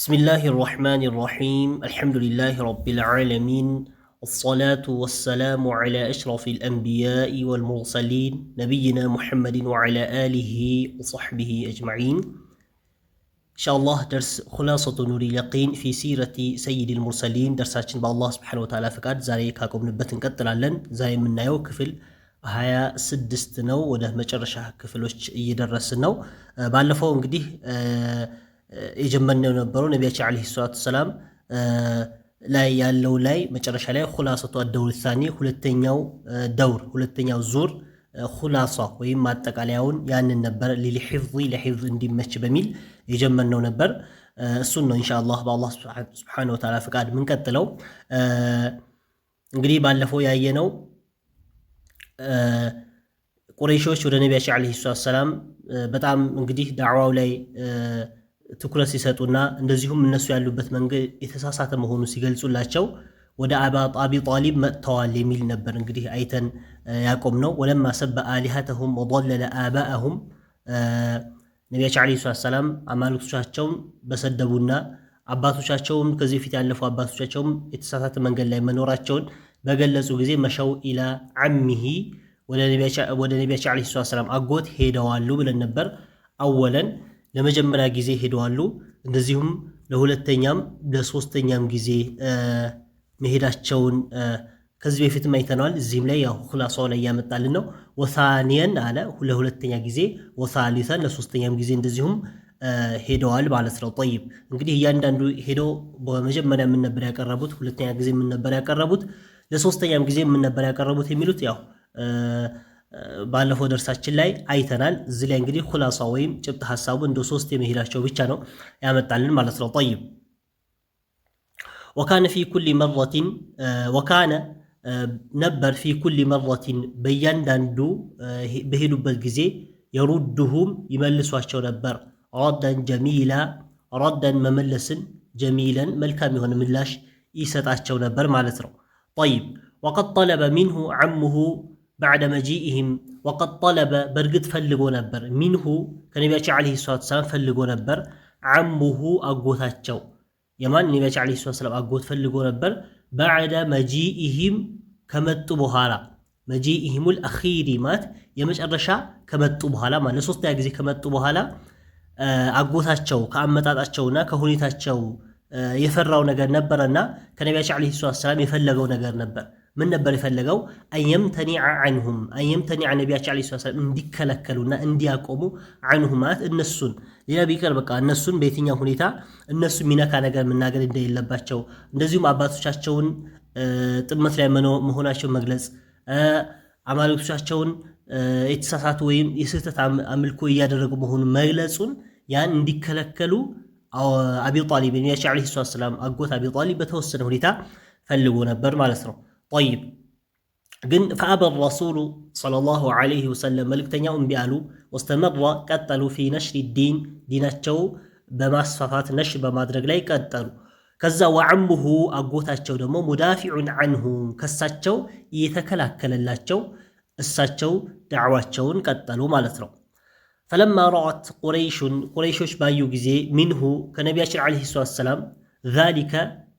بسم الله الرحمن الرحيم الحمد لله رب العالمين والصلاة والسلام على أشرف الأنبياء والمرسلين نبينا محمد وعلى آله وصحبه أجمعين إن شاء الله درس خلاصة نور اليقين في سيرة سيد المرسلين درساتنا بالله سبحانه وتعالى فقط زاري كاكم نبتن كتلالن زي من نايو كفل هيا سدست نو وده مجرشة كفلوش يدرس نو بعلفو انقديه የጀመርነው ነበሩ ነብያችን አለይሂ ሰላቱ ሰላም ላይ ያለው ላይ መጨረሻ ላይ ኹላሰቱ አደውል ثاني ሁለተኛው ዙር ኹላሳ ወይም ማጠቃለያውን ያንን ነበር ለሂፍዝ እንዲመች በሚል የጀመርነው ነበር እሱን ነው ኢንሻአላህ በአላህ Subhanahu Wa Ta'ala ፍቃድ ምን ቀጥለው እንግዲህ ባለፈው ያየነው ቁረይሾች ወደ ነብያችን አለይሂ ሰላቱ ሰላም በጣም እንግዲህ ዳዕዋው ላይ ትኩረት ሲሰጡና እንደዚሁም እነሱ ያሉበት መንገድ የተሳሳተ መሆኑ ሲገልጹላቸው ወደ አቢ ጣሊብ መጥተዋል የሚል ነበር እንግዲህ አይተን ያቆም ነው ወለማ ሰበ አሊሃተሁም ወضلل آباءهم ነብያችን አለይሂ ሰላም አማልክቶቻቸውን በሰደቡና አባቶቻቸውም ከዚህ ፊት ያለፉ አባቶቻቸውም የተሳሳተ መንገድ ላይ መኖራቸውን በገለጹ ጊዜ መሻው ኢላ አሚሂ ወደ ነብያችን አለይሂ ሰላም አጎት ሄደዋሉ ብለን ነበር አወለን ለመጀመሪያ ጊዜ ሄደዋሉ እንደዚሁም ለሁለተኛም ለሶስተኛም ጊዜ መሄዳቸውን ከዚህ በፊትም አይተናል እዚህም ላይ ያው ኹላሳው ላይ ያመጣልን ነው ወሳኒያን አለ ለሁለተኛ ጊዜ ወሳሊሰን ለሶስተኛም ጊዜ እንደዚሁም ሄደዋል ማለት ነው طيب እንግዲህ እያንዳንዱ ሄዶ በመጀመሪያ ምን ነበር ያቀረቡት ሁለተኛ ጊዜ ምን ነበር ያቀረቡት ለሶስተኛም ጊዜ ምን ነበር ያቀረቡት የሚሉት ያው ባለፈው ደርሳችን ላይ አይተናል እዚህ ላይ እንግዲህ ኹላሳ ወይም ጭብጥ ሐሳቡ እንደ ሶስት የመሄዳቸው ብቻ ነው ያመጣልን ማለት ነው طيب وكان في كل مرة وكان نبر في كل مرة በእያንዳንዱ በሄዱበት ጊዜ يردهم ይመልሷቸው ነበር ردا جميلا ردا መመለስን جميلا መልካም የሆነ ምላሽ ይሰጣቸው ነበር ማለት ነው طيب وقد طلب منه عمه بعد مجيئهم وقد طلب برغت فلغو نبر منه كنبياتي عليه الصلاه والسلام فلغو نبر عمه اغوتاچو يمان نبياتي عليه الصلاه والسلام اغوت فلغو نبر بعد مجيئهم كمطو بحالا مجيئهم الاخير مات يمጨረሻ ከመጡ በኋላ ማለት ሶስተኛ ጊዜ ከመጡ በኋላ አጎታቸው ከአመጣጣቸውና ከሁኔታቸው የፈራው ነገር ነበርና ከነብያችን አለይሂ ሰላም የፈለገው ነገር ነበር ምን ነበር የፈለገው አየምተኒዐ ዐንሁም አየምተኒዐ ነብያችን አለይሂ ሰላም እንዲከለከሉና እንዲያቆሙ ዐንሁማት እነሱን ሌላ ቢቀር በቃ እነሱን በየትኛው ሁኔታ እነሱ ሚነካ ነገር መናገር እንደሌለባቸው እንደዚሁም አባቶቻቸውን ጥመት ላይ መሆናቸው መግለጽ አማልክቶቻቸውን የተሳሳቱ ወይም የስህተት አምልኮ እያደረጉ መሆኑን መግለጹን ያን እንዲከለከሉ አቢ ጣሊብ ነብያችን አለይሂ ሰላም አጎት አቢ ጣሊብ በተወሰነ ሁኔታ ፈልጎ ነበር ማለት ነው طيب ግን فأبى الرسول صلى الله عليه وسلم መልእክተኛው እምቢ አሉ واستمر ቀጠሉ في نشر الدين ዲናቸው በማስፋፋት ነሽር በማድረግ ላይ ቀጠሉ ከዛ وعمه አጎታቸው ደግሞ مدافع عنه ከሳቸው እየተከላከለላቸው እሳቸው ዳዕዋቸውን ቀጠሉ ማለት ነው فلما رأت قريش ባዩ ጊዜ منه ከነብያችን አለይሂ ሰላም ذلك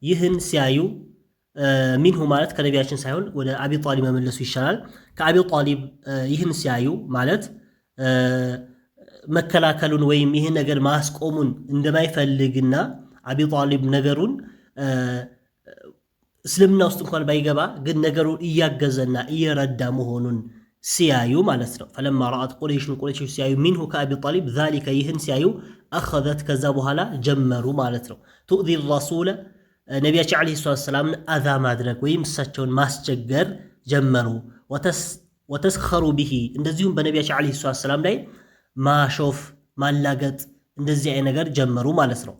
ይህን ሲያዩ ሚንሁ ማለት ከነብያችን ሳይሆን ወደ አቢ ጣሊብ መመለሱ ይሻላል ከአቢ ጣሊብ ይህን ሲያዩ ማለት መከላከሉን ወይም ይህን ነገር ማስቆሙን እንደማይፈልግና አቢ ጣሊብ ነገሩን እስልምና ውስጥ እንኳን ባይገባ ግን ነገሩን እያገዘና እየረዳ መሆኑን ሲያዩ ማለት ነው فلما رأت قريش ሲያዩ ሚንሁ ከአቢ ጣሊብ ذلك ይህን ሲያዩ أخذت ከዛ በኋላ ጀመሩ ማለት ነው تؤذي الرسول ነብያችን አለይሂ ሰላም አዛ ማድረግ ወይም እሳቸውን ማስቸገር ጀመሩ ወተስخሩ به እንደዚሁም በነብያችን አለይሂ ሰላም ላይ ማሾፍ ማላገጥ እንደዚህ አይነት ነገር ጀመሩ ማለት ነው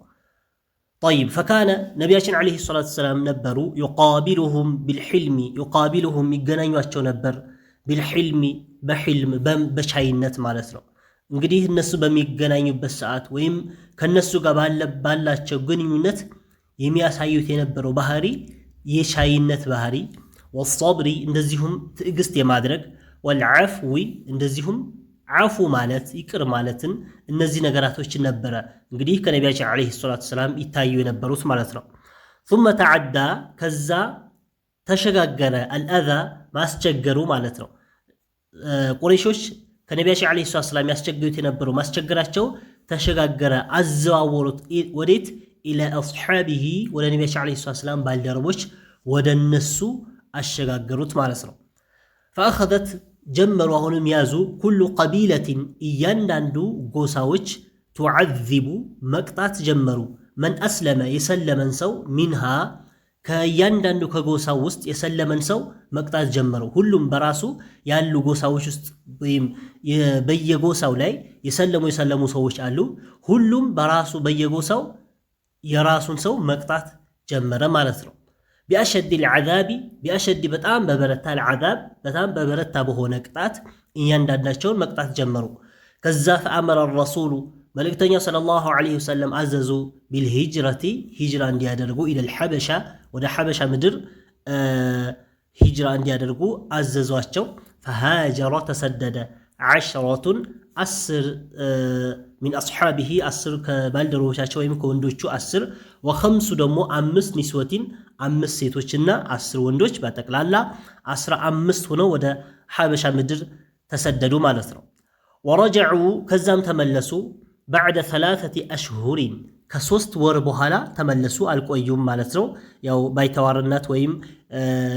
طيب فكان ነብያችን አለይሂ ሰላም ነበሩ يقابلهم بالحلم يقابلهم ይገናኙአቸው ነበር بالحلم በህልም በቻይነት ማለት ነው እንግዲህ እነሱ በሚገናኙበት ሰዓት ወይም ከነሱ ጋር ባላቸው ግንኙነት የሚያሳዩት የነበረው ባህሪ የቻይነት ባህሪ والصبر እንደዚሁም ትዕግስት የማድረግ والعفو እንደዚሁም ዓፉ ማለት ይቅር ማለትን እነዚህ ነገራቶችን ነበረ እንግዲህ ከነቢያችን ዓለይሂ ሰላቱ ወሰላም ይታዩ የነበሩት ማለት ነው። ثم تعدى ከዛ ተሸጋገረ አልአዛ ማስቸገሩ ማለት ነው። ቁረይሾች ከነቢያችን ዓለይሂ ሰላቱ ወሰላም ያስቸግሩት የነበረው ማስቸገራቸው ተሸጋገረ፣ አዘዋወሩት ወዴት ኢላ አስሓቢሂ ወደ ነቢያችን ዓለይሂ ሰላቱ ወሰላም ባልደረቦች ወደ እነሱ አሸጋገሩት ማለት ነው። ፈአኸዘት ጀመሩ አሁንም ያዙ ኩሉ ቀቢለትን እያንዳንዱ ጎሳዎች ቱዓዚቡ መቅጣት ጀመሩ መን አስለመ የሰለመን ሰው ሚንሃ ከእያንዳንዱ ከጎሳው ውስጥ የሰለመን ሰው መቅጣት ጀመሩ። ሁሉም በራሱ ያሉ ጎሳዎች ውስጥ ወይም በየጎሳው ላይ የሰለሙ ሰዎች አሉ። ሁሉም በራሱ በየጎሳው የራሱን ሰው መቅጣት ጀመረ ማለት ነው። ቢአሸድ ልዓዛቢ ቢአሸድ በጣም በበረታ ልዓዛብ በጣም በበረታ በሆነ ቅጣት እያንዳንዳቸውን መቅጣት ጀመሩ። ከዛ ፈአመረ ረሱሉ መልእክተኛው ሰለላሁ ዐለይሂ ወሰለም አዘዙ ቢልሂጅረቲ ሂጅራ እንዲያደርጉ ኢለል ሐበሻ ወደ ሐበሻ ምድር ሂጅራ እንዲያደርጉ አዘዟቸው። ፈሃጀረ ተሰደደ ዐሽረቱን 10 ሚን አስሓቢሂ 10 ከባልደረቦቻቸው ወይም ከወንዶቹ 10 ወኸምሱ ደግሞ 5 ኒስወቲን 5 ሴቶችና 10 ወንዶች በጠቅላላ 15 ሆነው ወደ ሐበሻ ምድር ተሰደዱ ማለት ነው። ወረጀዑ ከዛም ተመለሱ ባዕደ 3 አሽሁሪን ከ3 ወር በኋላ ተመለሱ፣ አልቆዩም ማለት ነው። ያው ባይተዋርነት ወይም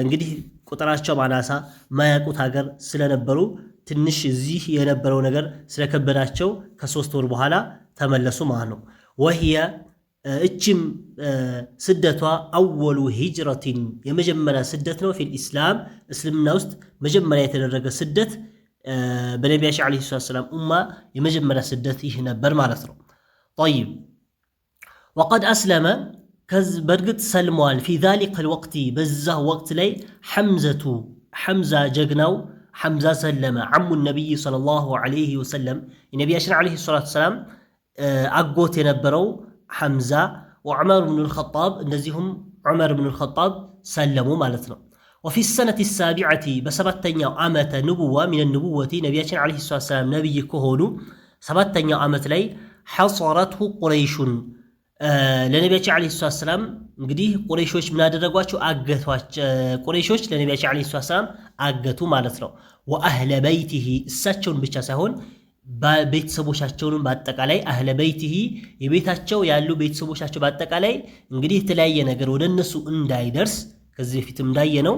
እንግዲህ ቁጥራቸው ማናሳ ማያውቁት ሀገር ስለነበሩ ትንሽ እዚህ የነበረው ነገር ስለከበዳቸው ከ3 ወር በኋላ ተመለሱ ማለት ነው። ወህየ እችም ስደቷ አወሉ ሂጅረቲን የመጀመሪያ ስደት ነው። ፊል ኢስላም እስልምና ውስጥ መጀመሪያ የተደረገ ስደት በነቢያችን ዓለይሂ ሰላቱ ወሰላም ኡማ የመጀመሪያ ስደት ይህ ነበር ማለት ነው። ጠይብ ወቀድ አስለመ በእርግጥ ሰልመዋል። ፊ ዛሊቀል ወቅቲ በዛ ወቅት ላይ ሐምዛ ጀግናው ሐምዛ ሰለመ። ዓሙ ነቢይ ሰለላሁ ዐለይሂ ወሰለም የነቢያችን ዓለይሂ ሰላቱ ወሰላም አጎት የነበረው ሐምዛ ወዑመር ብኑል ኸጣብ እንደዚሁም ዑመር ብኑል ኸጣብ ሰለሙ ማለት ነው። ወፊ ሰነቲ ሳቢዐቲ በሰባተኛው ዓመተ ንቡዋ ሚነ ንቡወቲ ነቢያችን ዓለይሂ ሰላቱ ወሰላም ነቢይ ከሆኑ ሰባተኛው ዓመት ላይ ሐሰረትሁ ቁረይሹን ለነቢያችን ዓለይሂ ሰላቱ ወሰላም እንግዲህ ቁረይሾች ምን አደረጓቸው? አገቷቸው። ቁረይሾች ለነቢያችን ዓለይሂ ሰላቱ ወሰላም አገቱ ማለት ነው። ወአህለ በይቲሂ እሳቸውን ብቻ ሳይሆን ቤተሰቦቻቸውንም በአጠቃላይ አህለ በይቲሂ የቤታቸው ያሉ ቤተሰቦቻቸው በአጠቃላይ እንግዲህ የተለያየ ነገር ወደ እነሱ እንዳይደርስ ከዚህ በፊትም እንዳየነው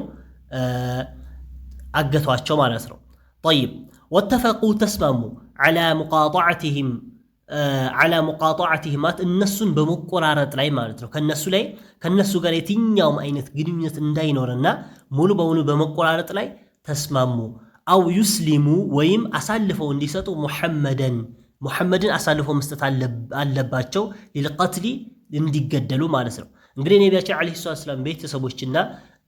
አገቷቸው ማለት ነው። ጠይብ ወተፈቁ ተስማሙ ዐላ ሙቃጠዐቲሂም ማለት እነሱን በመቆራረጥ ላይ ማለት ነው። ከነሱ ጋር የትኛውም አይነት ግንኙነት እንዳይኖርና ሙሉ በሙሉ በመቆራረጥ ላይ ተስማሙ። አው ዩስሊሙ ወይም አሳልፈው እንዲሰጡ ሙሐመድን አሳልፈው መስጠት አለባቸው። ሊልቀትሊ እንዲገደሉ ማለት ነው። እንግዲህ ነቢያችን ዓለይሂ ሰላቱ ወሰላም ቤተሰቦችና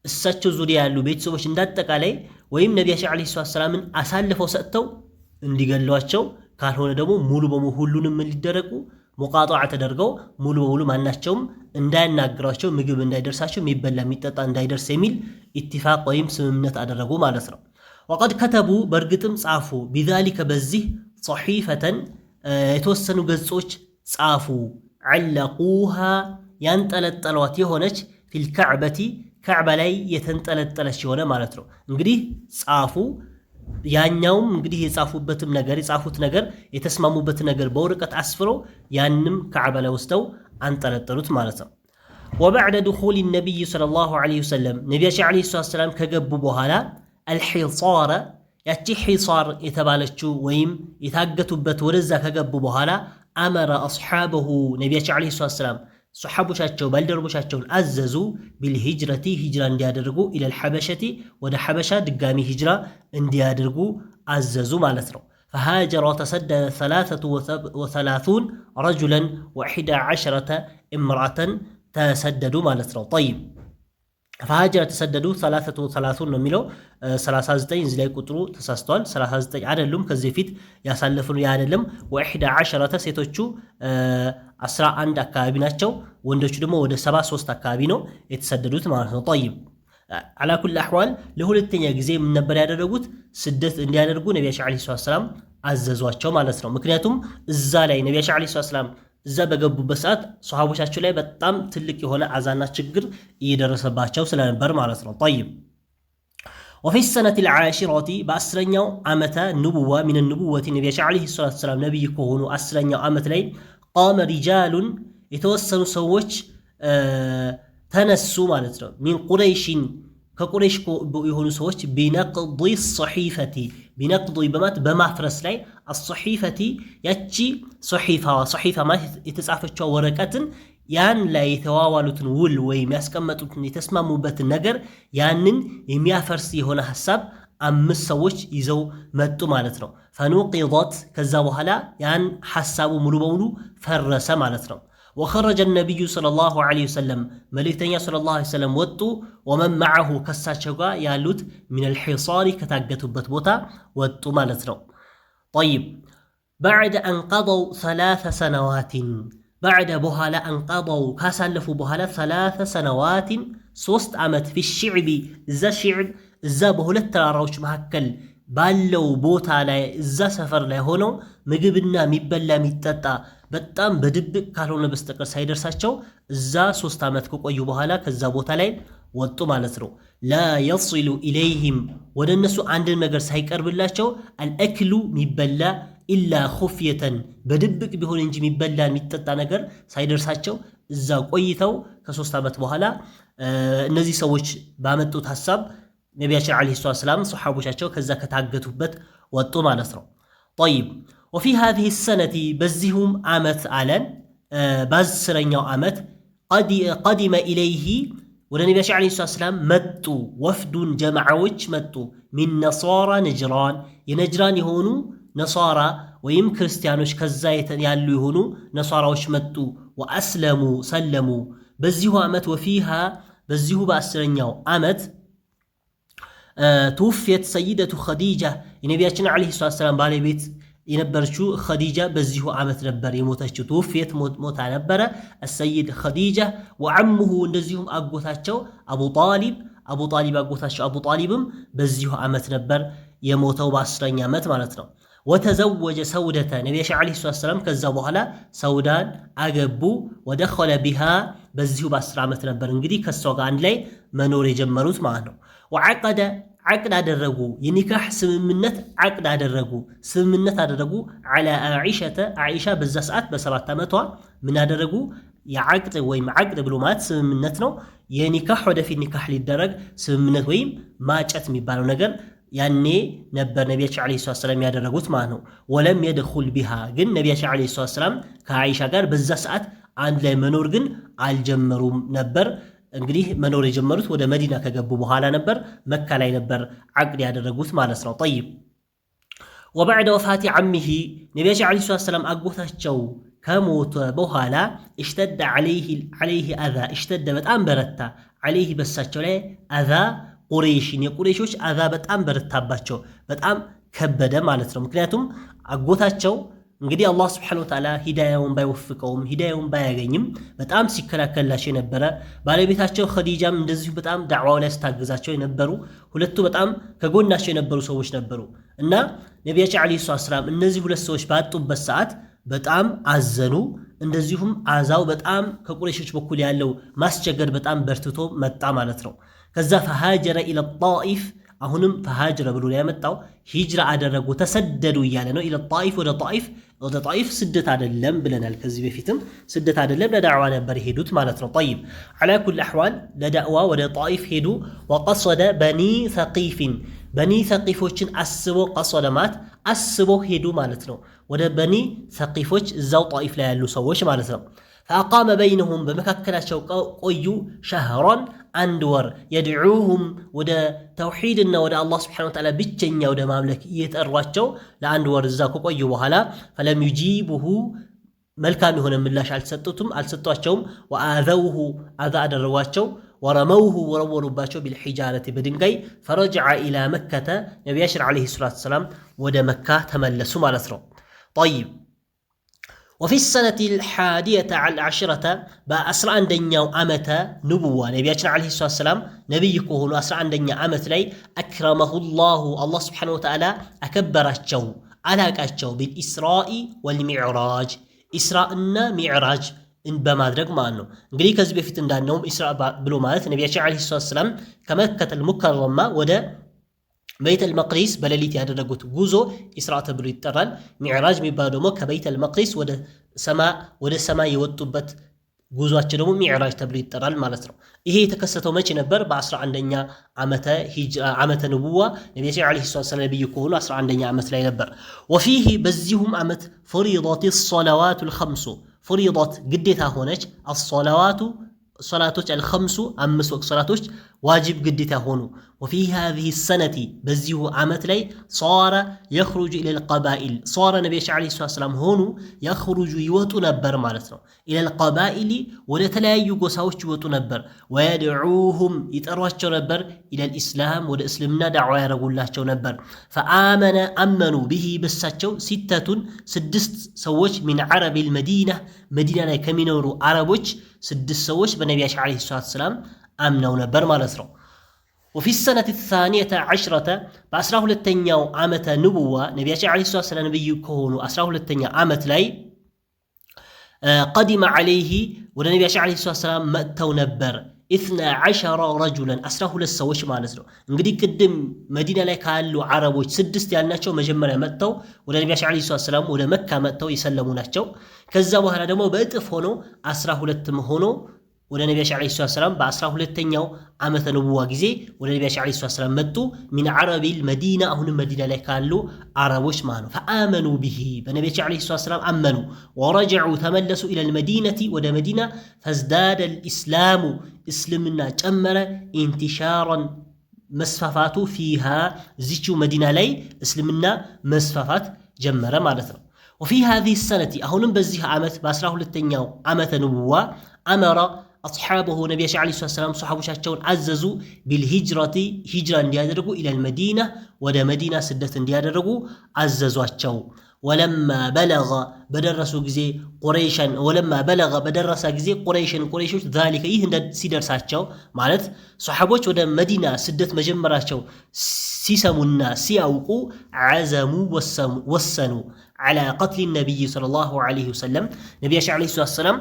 እሳቸው ዙሪያ ያሉ ቤተሰቦች እንዳጠቃላይ ወይም ነቢያችን ዓለይሂ ሰላቱ ወሰላምን አሳልፈው ሰጥተው እንዲገሏቸው ካልሆነ ደግሞ ሙሉ በሙሉ ሁሉንም ሊደረቁ ሙቃጣዓ ተደርገው ሙሉ በሙሉ ማናቸውም እንዳያናግሯቸው ምግብ እንዳይደርሳቸው የሚበላ የሚጠጣ እንዳይደርስ የሚል ኢትፋቅ ወይም ስምምነት አደረጉ ማለት ነው። ወቀድ ከተቡ በእርግጥም ጻፉ ቢዛሊከ በዚህ ሶሒፈተን የተወሰኑ ገጾች ጻፉ ዐለቁሃ ያንጠለጠሏት የሆነች ፊል ከዕበቲ ከዕባ ላይ የተንጠለጠለች የሆነ ማለት ነው። እንግዲህ ጻፉ ያኛውም እንግዲህ የጻፉት ነገር የተስማሙበት ነገር በወረቀት አስፍረው ያንም ከዕባ ላይ ወስደው አንጠለጠሉት ማለት ነው። ወበዕደ ድኹል ነቢይ ሰለላሁ ዐለይሂ ወሰለም ነቢያችን ዓለይሂ ሰላቱ ወሰላም ከገቡ በኋላ አልሒሳረ ያቺ ሒሳር የተባለችው ወይም የታገቱበት ወደዛ ከገቡ በኋላ አመረ አስሓበሁ ነቢያችን ዓለይሂ ሰላቱ ወሰላም ሶሓቦቻቸው ባልደረቦቻቸውን አዘዙ ቢልሂጅረቲ ሂጅራ እንዲያደርጉ ኢለል ሐበሸቲ ወደ ሐበሻ ድጋሚ ሂጅራ እንዲያደርጉ አዘዙ ማለት ነው። ፈሃጀረ ተሰደደ 33 ረጁለን و11 እምራአተን ተሰደዱ ማለት ነው። ጠይብ ፈሃጀረ ተሰደዱ 33 ነው የሚለው 39 እዚህ ላይ ቁጥሩ ተሳስቷል። 39 አይደሉም፣ ከዚህ ፊት ያሳለፍኑ አይደለም። و11 ሴቶቹ 11 አካባቢ ናቸው። ወንዶቹ ደግሞ ወደ 73 አካባቢ ነው የተሰደዱት ማለት ነው። ጠይብ አላ ኩል አህዋል ለሁለተኛ ጊዜ ምን ነበር ያደረጉት? ስደት እንዲያደርጉ ነቢያችን ዓለይሂ ሰላቱ ወሰላም አዘዟቸው ማለት ነው። ምክንያቱም እዛ ላይ ነቢያችን ዓለይሂ ሰላም እዛ በገቡበት ሰዓት ሷሃቦቻቸው ላይ በጣም ትልቅ የሆነ አዛና ችግር እየደረሰባቸው ስለነበር ማለት ነው። ጠይብ ወፊ ሰነቲ ልዓሽረቲ በአስረኛው ዓመተ ንቡዋ ሚን ንቡወቲ ነቢያችን ዓለይሂ ሰላም ነቢይ ከሆኑ አስረኛው ዓመት ላይ ቃመ ሪጃሉን የተወሰኑ ሰዎች ተነሱ ማለት ነው። ሚን ቁረይሽን ከቁረይሽ የሆኑ ሰዎች ቢነቅዲ ሰሒፈቲ ቢነቅዲ በማለት በማፍረስ ላይ አሰሒፈቲ ያቺ ሰሒፋ ማለት የተጻፈችው ወረቀትን ያን ላይ የተዋዋሉትን ውል ወይም ያስቀመጡትን የተስማሙበትን ነገር ያንን የሚያፈርስ የሆነ ሐሳብ 5 ሰዎች ይዘው መጡ ማለት ነው። ፈኑቂضት ከዛ በኋላ ያን ሐሳቡ ሙሉ በሙሉ ፈረሰ ማለት ነው። ወኸረጀ ነቢዩ ሰለላሁ ዐለይሂ ወሰለም መልእክተኛ ሰለላሁ ዐለይሂ ወሰለም ወጡ። ወመን መዐሁ ከሳቸው ጋር ያሉት ሚነል ሒሳሪ ከታገቱበት ቦታ ወጡ ማለት ነው። ጠይብ በዕደ አንቀضው 3 ሰነዋትን بعد بوهالا انقضوا كاسالفوا بوهالا 3 سنوات 3 ዓመት في الشعب እዛ ሽዕብ እዛ በሁለት ተራራዎች መካከል ባለው ቦታ ላይ እዛ ሰፈር ላይ ሆነው ምግብና የሚበላ የሚጠጣ በጣም በድብቅ ካልሆነ በስተቀር ሳይደርሳቸው እዛ 3 ዓመት ከቆዩ በኋላ ከዛ ቦታ ላይ ወጡ ማለት ነው። لا يصل إليهم ወደ እነሱ አንድ ነገር ሳይቀርብላቸው አልአክሉ የሚበላ ኢላ ኹፍየተን በድብቅ ቢሆን እንጂ የሚበላ የሚጠጣ ነገር ሳይደርሳቸው እዛ ቆይተው ከ3 ዓመት በኋላ እነዚህ ሰዎች ባመጡት ሐሳብ ነቢያችን ዓለይሂ ሰላም ሱሐቦቻቸው ከዛ ከታገቱበት ወጡ ማለት ነው። طيب وفي هذه السنة በዚሁም ዓመት አለን በ10ኛው ዓመት قدم إليه ወደ ነቢያችን ዓለይሂ ሰላም መጡ ወፍዱን ጀማዓዎች መጡ ሚን ነሳራ ነጅራን የነጅራን የሆኑ ነሳራ ወይም ክርስቲያኖች ከዛ ያሉ የሆኑ ነሳራዎች መጡ። ወአስለሙ ሰለሙ በዚሁ ዓመት ወፊሃ በዚሁ በ10ኛው ዓመት ተወፍየት ሰይደቱ ኸዲጃ የነቢያችን ዓለይሂ ሰላም ባለቤት የነበረችው ኸዲጃ በዚሁ ዓመት ነበር የሞተችው። ተወፍየት ሞታ ነበረ السيد ኸዲጃ ወዓሙሁ እንደዚሁም አጎታቸው አቡ ጣሊብ አጎታቸው አቡ ጣሊብም በዚሁ ዓመት ነበር የሞተው በ10ኛ ዓመት ማለት ነው። ወተዘወጀ ሰውደተ ነቢያችን ዓለይሂ ሰላም ከዛ በኋላ ሰውዳን አገቡ። ወደኸለ ቢሃ በዚሁ በ10 ዓመት ነበር እንግዲህ ከሷ ጋር አንድ ላይ መኖር የጀመሩት ማለት ነው። ወዐቀደ عقد አደረጉ የኒካህ ስምምነት عقد አደረጉ ስምምነት አደረጉ على عائشة በዛ ሰዓት በ7 ዓመቷ ምን አደረጉ የዓቅድ ወይም ዓቅድ ብሎ ማለት ስምምነት ነው። የኒካህ ወደፊት ኒካህ ሊደረግ ስምምነት ወይም ማጨት የሚባለው ነገር ያኔ ነበር ነቢያችን ዓለይሂ ሰላም ያደረጉት ማለት ነው። ወለም የድኹል ቢሃ ግን ነቢያችን ዓለይሂ ሰላም ከዓኢሻ ጋር በዛ ሰዓት አንድ ላይ መኖር ግን አልጀመሩም ነበር። እንግዲህ መኖር የጀመሩት ወደ መዲና ከገቡ በኋላ ነበር። መካ ላይ ነበር ዓቅድ ያደረጉት ማለት ነው። ጠይብ ወበዕደ ወፋቲ ዓሚሂ ነቢያችን ዓለይሂ ሰላም አጎታቸው ከሞተ በኋላ እሽተደ ዓለይሂ አዛ እሽተደ በጣም በረታ ዓለይሂ በሳቸው ላይ አዛ ቁረይሽን የቁረይሾች አዛ በጣም በረታባቸው በጣም ከበደ ማለት ነው። ምክንያቱም አጎታቸው እንግዲህ አላህ ስብሐነሁ ወተዓላ ሂዳያውን ባይወፍቀውም ሂዳያውን ባያገኝም በጣም ሲከላከላቸው የነበረ ባለቤታቸው ኸዲጃም እንደዚሁ በጣም ዳዕዋው ላይ ስታግዛቸው የነበሩ ሁለቱ በጣም ከጎናቸው የነበሩ ሰዎች ነበሩ እና ነቢያችን ዓለይሂ ሰላም እነዚህ ሁለት ሰዎች ባጡበት ሰዓት በጣም አዘኑ። እንደዚሁም አዛው በጣም ከቁረይሾች በኩል ያለው ማስቸገር በጣም በርትቶ መጣ ማለት ነው። ከዛ ፈሃጀረ ኢለ ጣኢፍ አሁንም ፈሃጀረ ብሎ ያመጣው ሂጅራ አደረጉ ተሰደዱ እያለ ነው። ኢለ ጣኢፍ ወደ ጣኢፍ ስደት አይደለም ብለናል ከዚህ በፊትም ስደት አይደለም ለዳዕዋ ነበር ሄዱት ማለት ነው። طيب على كل الاحوال ለዳዕዋ ወደ ጣኢፍ ሄዱ። وقصد بني ثقيف በኒ ሰቂፎችን አስቦ ቀሶደ ማለት አስቦ ሄዱ ማለት ነው። ወደ በኒ ሰቂፎች እዛው ጣኢፍ ላይ ያሉ ሰዎች ማለት ነው። فأقام بينهم በመካከላቸው ቆዩ ሸህራን አንድ ወር የድዑሁም ወደ ተውሂድና ወደ አላህ ስብሐነሁ ወተዓላ ብቸኛ ወደ ማምለክ እየጠሯቸው ለአንድ ወር እዛ ከቆዩ በኋላ ፈለም ዩጂቡሁ መልካም የሆነ ምላሽ አልሰጧቸውም። ወአዘውሁ አዛ አደረጓቸው። ወረመውሁ ወረወሩባቸው ቢልሒጃረቲ በድንጋይ ፈረጀዐ ኢላ መከተ ነቢያችን ዓለይሂ ሰላቱ ወሰላም ወደ መካ ተመለሱ ማለት ነው። ጠይብ وفي السنة 11 በ11ኛው ዓመተ ንቡዋ ነቢያችን ዓለይሂ ሰላቱ ወሰላም ነቢይ ከሆኑ 11ኛ ዓመት ላይ አክረመሁ ላሁ አላህ ስብሐነሁ ወተዓላ አከበራቸው አላቃቸው ቢልኢስራኢ ወልሚዕራጅ ኢስራእና ሚዕራጅ በማድረግ ማለት ነው። እንግዲህ ከዚህ በፊት እንዳልነውም ኢስራ ብሎ ማለት ነቢያችን ዓለይሂ ሰላም ከመከተል ሙከረማ ወደ በይተል መቅዲስ በሌሊት ያደረጉት ጉዞ ኢስራ ተብሎ ይጠራል። ሚዕራጅ የሚባለው ደግሞ ከበይተል መቅዲስ ወደ ሰማይ የወጡበት ጉዟቸው ደግሞ ሚዕራጅ ተብሎ ይጠራል ማለት ነው። ይሄ የተከሰተው መቼ ነበር? በ11ኛ ዓመተ ንቡዋ ነቢያችን ዓለይሂ ሰላም ነብይ ከሆኑ 11ኛ ዓመት ላይ ነበር። ወፊህ በዚሁም ዓመት ፈሪደት ሰላዋቱል ኸምሱ ፈሪደት ግዴታ ሆነች አሰላዋቱ ሶላቶች አልኸምሱ 5 ወቅት ሶላቶች ዋጅብ ግዴታ ሆኑ። ወፊ هذه السنة በዚሁ ዓመት ላይ ሷረ يخرج الى القبائل ሷረ ነብያችን ዓለይሂ ሰላም ሆኑ يخرج ይወጡ ነበር ማለት ነው። الى القبائل ወደ ተለያዩ ጎሳዎች ይወጡ ነበር። ويدعوهم ይጠሯቸው ነበር الى الاسلام ወደ እስልምና ዳዕዋ ያደርጉላቸው ነበር። فآمن امنوا به በሳቸው ስድስት ሰዎች من عرب المدينة መዲና ላይ ከሚኖሩ አረቦች 6 ሰዎች በነቢያችን ዓለይሂ ሰላም አምነው ነበር ማለት ነው። وفي السنة الثانية عشرة በ12ኛው ዓመተ ንቡዋ ነቢያችን ዓለይሂ ሰላም ነብዩ ከሆኑ 12ኛ ዓመት ላይ قدم عليه ወደ ነቢያችን ዓለይሂ ሰላም መጥተው ነበር 12 رجلا 12 ሰዎች ማለት ነው። እንግዲህ ቅድም መዲና ላይ ካሉ አረቦች 6 ያልናቸው መጀመሪያ መጥተው ወደ ነቢያችን ዓለይሂ ሰላም ወደ መካ መጥተው የሰለሙ ናቸው። ከዛ በኋላ ደግሞ በእጥፍ ሆኖ 12 ሆኖ ወደ ነቢያችን ዓለይሂ ሰላም በ12ኛው ዓመተ ንቡዋ ጊዜ ወደ ነቢያችን ዓለይሂ ሰላም መጡ። ሚን ዓረቢል መዲና አሁንም መዲና ላይ ካሉ አረቦች ማለት ነው። ፈአመኑ ቢሂ በነቢያችን ዓለይሂ ሰላም አመኑ። ወረጀዑ ተመለሱ ኢለል መዲነቲ ወደ መዲና ፈዝዳደ ልኢስላሙ እስልምና ጨመረ ኢንቲሻራን መስፋፋቱ ፊሃ እዚችው መዲና ላይ እስልምና መስፋፋት ጀመረ ማለት ነው። ወፊ هذه السنة አሁንም በዚህ ዓመት በ12ኛው ዓመተ ንቡዋ አመረ አስሓበሁ ነቢያችን ዓለይሂ ሰላም ሰሓቦቻቸውን አዘዙ ቢልሂጅረቲ ሂጅራ እንዲያደርጉ ኢለል መዲና ወደ መዲና ስደት እንዲያደርጉ አዘዟቸው። ወለማ በለገ በደረሱ ጊዜ ቁረይሸን ወለማ በለገ በደረሰ ጊዜ ቁረይሾች ዛሊከ ይህ ሲደርሳቸው ማለት ሰሓቦች ወደ መዲና ስደት መጀመራቸው ሲሰሙና ሲያውቁ ዓዘሙ ወሰኑ ዓላ ቀትሊ ነቢይ ሰለላሁ ዐለይሂ ወሰለም ነቢያችን ዓለይሂ ሰላም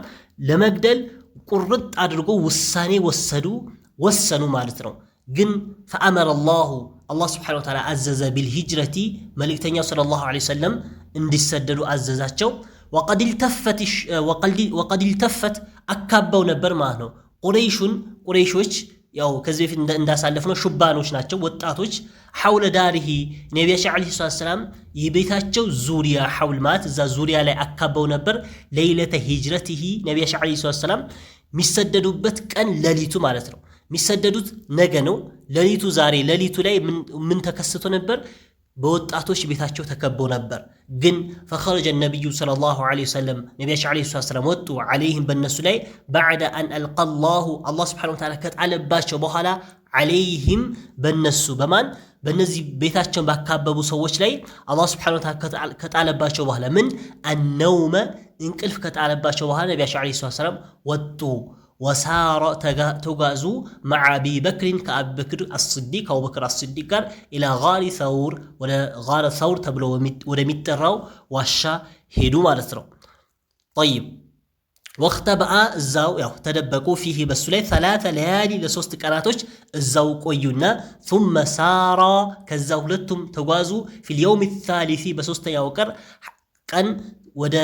ለመግደል ቁርጥ አድርጎ ውሳኔ ወሰኑ ማለት ነው። ግን ፈአመረ አላህ ስብሓነሁ ወተዓላ አዘዘ ቢልሂጅረቲ መልእክተኛው ሰለላሁ ዐለይሂ ወሰለም እንዲሰደዱ አዘዛቸው። ወቀድ ኢልተፈት አካባው ነበር ማለት ነው። ቁረይሾች ያው ከዚህ በፊት እንዳሳለፍነው ሹባኖች ናቸው፣ ወጣቶች ሐውለ ዳሪሂ ነቢያችን ዓለይሂ ሰላም የቤታቸው ዙሪያ ሐውል ማለት እዛ ዙሪያ ላይ አካባው ነበር። ለይለተ ሂጅረቲሂ ነቢያችን ዓለይሂ ሰላም የሚሰደዱበት ቀን ሌሊቱ ማለት ነው። የሚሰደዱት ነገ ነው። ሌሊቱ ዛሬ ሌሊቱ ላይ ምን ተከስቶ ነበር? በወጣቶች ቤታቸው ተከበው ነበር። ግን ፈኸረጀ ነቢዩ ሰለላሁ ዐለይሂ ወሰለም ነቢያችን ዓለይሂ ሰላም ወጡ ዓለይህም በእነሱ ላይ በዕደ አን አልቀላሁ አላህ ስብሓነሁ ወተዓላ ከጣለባቸው በኋላ ዓለይህም በእነሱ በእነዚህ ቤታቸውን ባካበቡ ሰዎች ላይ አላህ ስብሓነሁ ወተዓላ ከጣለባቸው በኋላ ምን አነውመ እንቅልፍ ከጣለባቸው በኋላ ነቢያችን ዓለይሂ ሰላም ወጡ። ወሳረ ተጓዙ መዓ አቢ በክሪን ከአቢ በክር አስዲቅ አቡበክር አስዲቅ ጋር ኢላ ጋሪ ሰውር ወደ ጋረ ሰውር ተብሎ ወደሚጠራው ዋሻ ሄዱ ማለት ነው። ጠይብ ወክተበአ እዛው ያው ተደበቁ ፊህ በሱ ላይ 3 ለያሊ ለ3 ቀናቶች እዛው ቆዩና ثم ሳራ ከዛ ሁለቱም ተጓዙ ፊል የውም الثالث በ3ኛው ቀን ወደ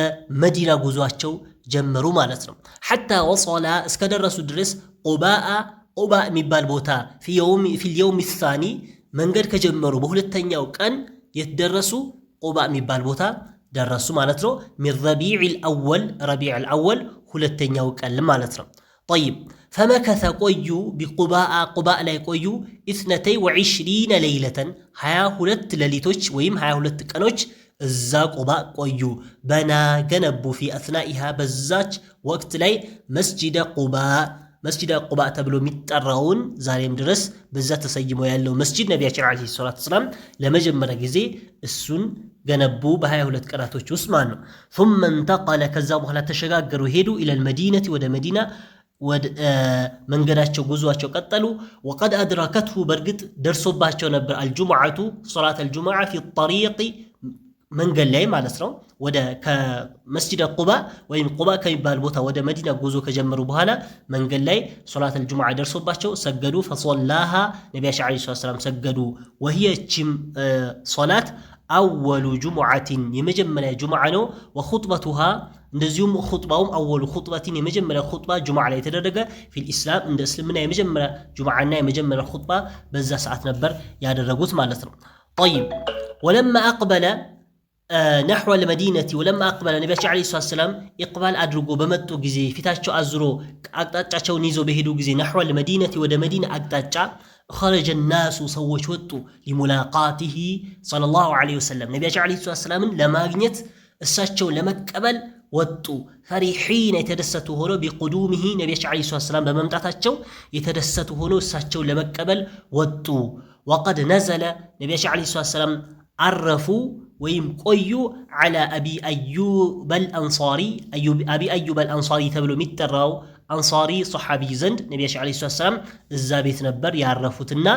መዲና ጉዟቸው ጀመሩ ማለት ነው። ሐታ ወصላ እስከደረሱ ድረስ ቁባ የሚባል ቦታ ፊል የውም الثاني መንገድ ከጀመሩ በሁለተኛው ቀን የተደረሱ ቁባ የሚባል ቦታ ደረሱ ማለት ነው። ሚን ረቢዕል አወል ሁለተኛው ቀን ማለት ነው። ጠይብ ፈመከተ ቆዩ ቁባ ላይ ቆዩ 22 ሌሊተን 22 ሌሊቶች ወይም 22 ቀኖች እዛ ቁባ ቆዩ። በና ገነቡ ፊ አስናኢሃ በዛች ወቅት ላይ መስጂደ ቁባ ተብሎ የሚጠራውን ዛሬም ድረስ በዛ ተሰይሞ ያለው መስጂድ ነቢያችን ዓለይሂ ሰላቱ ወሰላም ለመጀመሪያ ጊዜ እሱን ገነቡ በ22 ቀናቶች ውስጥ ማለት ነው። ثم انتقل ከዛ በኋላ ተሸጋገሩ ሄዱ ኢለል መዲነቲ ወደ መዲና መንገዳቸው ጉዟቸው ቀጠሉ። ወቀድ አድረከትሁ በርግጥ ደርሶባቸው ነበር አልጁምዓቱ ሶላት አልጁምዓ ፊ ጠሪቅ መንገድ ላይ ማለት ነው ወደ ከመስጂድ ቁባ ወይም ቁባ ከሚባል ቦታ ወደ መዲና ጉዞ ከጀመሩ በኋላ መንገድ ላይ ሶላት አልጁሙዓ ደርሶባቸው ሰገዱ። ፈሶላሃ ነቢያችን ዓለይሂ ሰላም ሰገዱ። ወህየችም ሶላት አወሉ ጁሙዓቲን የመጀመሪያ ጁሙዓ ነው። ወኹጥበቱሃ እንደዚሁም ኹጥባውም አወሉ ኹጥበቲን የመጀመሪያ ኹጥባ ጁሙዓ ላይ የተደረገ ፊል ኢስላም እንደ እስልምና የመጀመሪያ ጁሙዓና የመጀመሪያ ኹጥባ በዛ ሰዓት ነበር ያደረጉት ማለት ነው። ጠይብ ወለማ አቅበለ ነሕወ ልመዲነቲ ወለማ አቅበለ ነቢያችን ዓለይሂ ሰላም ኢቅባል አድርጎ በመጡ ጊዜ ፊታቸው አዙሮ አቅጣጫቸውን ይዞ በሄዱ ጊዜ ነሕወ ልመዲነቲ ወደ መዲና አቅጣጫ ኸረጀ ናሱ ሰዎች ወጡ ሊሙላቃቲሂ ሰለላሁ ዓለይሂ ወሰለም ነቢያችን ዓለይሂ ሰላምን ለማግኘት እሳቸውን ለመቀበል ወጡ። ፈሪሒን የተደሰቱ ሆኖ ቢቁዱሚሂ ነቢያችን ዓለይሂ ሰላም በመምጣታቸው የተደሰቱ ሆኖ እሳቸውን ለመቀበል ወጡ። ወቀድ ነዘለ ነቢያችን ዓለይሂ ሰላም አረፉ ወይም ቆዩ ዓላ አቢ አዩብ አልአንሳሪ ተብሎ የሚጠራው አንሳሪ ሰሓቢ ዘንድ ነቢያችን ዓለይሂ ሰላም እዛ ቤት ነበር ያረፉትና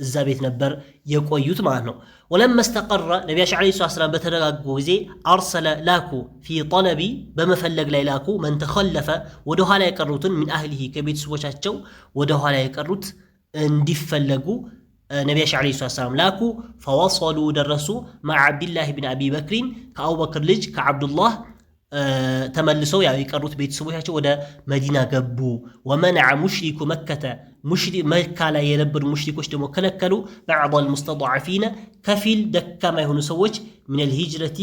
እዛ ቤት ነበር የቆዩት ማለት ነው። ወለማ እስተቀረ ነቢያችን ዓለይሂ ሰላም በተረጋጉ ጊዜ አርሰለ ላኩ ፊ ጠለቢ በመፈለግ ላይ ላኩ መን ተኸለፈ ወደኋላ የቀሩትን ሚን አህሊሂ ከቤተሰቦቻቸው ወደኋላ የቀሩት እንዲፈለጉ ነቢያችን ዓለይሂ ሰላም ላኩ። ፈወሰሉ ደረሱ ማዕ ዓብድላህ ብን አቢ በክሪን ከአቡበክር ልጅ ከዓብዱላህ ተመልሰው ያው የቀሩት ቤተሰቦቻቸው ወደ መዲና ገቡ። ወመነዐ ሙሽሪኩ መከተ መካ ላይ የነበሩ ሙሽሪኮች ደግሞ ከለከሉ በዕደል ሙስተድዐፊነ ከፊል ደካማ የሆኑ ሰዎች ሚነል ሂጅረቲ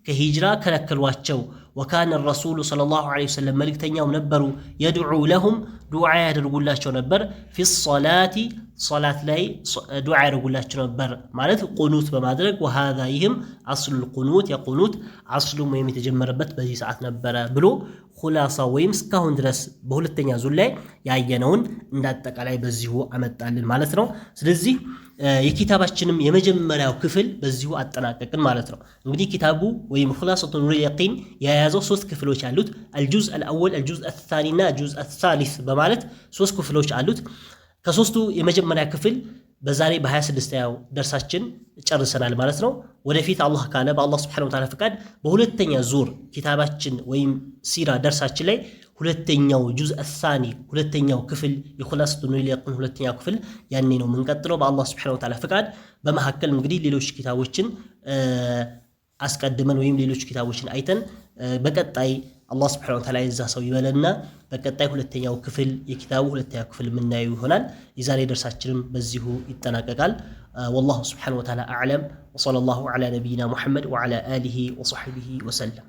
ከሂጅራ ከለከሏቸው። ወካነ ረሱሉ ሰለላሁ ዐለይሂ ወሰለም መልእክተኛው ነበሩ የድዑ ለሁም ዱዓ ያደርጉላቸው ነበር። ፊ ሶላቲ ሶላት ላይ ዱዓ ያደርጉላቸው ነበር ማለት ቁኑት በማድረግ ወሃዛ ይህም አስሉል ቁኑት የቁኑት አስሉም ወይም የተጀመረበት በዚህ ሰዓት ነበረ ብሎ ሁላሳ ወይም እስካሁን ድረስ በሁለተኛ ዙር ላይ ያየነውን እንዳጠቃላይ በዚሁ አመጣልን ማለት ነው። ስለዚህ የኪታባችንም የመጀመሪያው ክፍል በዚሁ አጠናቀቅን ማለት ነው። እንግዲህ ኪታቡ ወይም ኹላሰቱ ኑሩል የቂን የያዘው 3 ክፍሎች አሉት። አልጁዝ አልአወል፣ አልጁዝ አልታኒ እና አልጁዝ አልሳሊስ በማለት 3 ክፍሎች አሉት። ከሶስቱ የመጀመሪያ ክፍል በዛሬ በ26ኛው ደርሳችን ጨርሰናል ማለት ነው። ወደፊት አላህ ካለ በአላህ Subhanahu Wa Ta'ala ፍቃድ በሁለተኛ ዙር ኪታባችን ወይም ሲራ ደርሳችን ላይ ሁለተኛው ጁዝ አሳኒ ሁለተኛው ክፍል የኹላሰቱ ኑሩል የቂን ሁለተኛው ክፍል ያኔ ነው የምንቀጥለው በአላህ Subhanahu Wa Ta'ala ፍቃድ። በመሐከል እንግዲህ ሌሎች ኪታቦችን አስቀድመን ወይም ሌሎች ኪታቦችን አይተን በቀጣይ አላህ Subhanahu Wa Ta'ala የዛ ሰው ይበለና በቀጣይ ሁለተኛው ክፍል የኪታቡ ሁለተኛው ክፍል የምናየው ይሆናል። የዛሬ ደርሳችንም በዚሁ ይጠናቀቃል። والله سبحانه وتعالى أعلم وصلى الله على نبينا محمد وعلى آله وصحبه وسلم.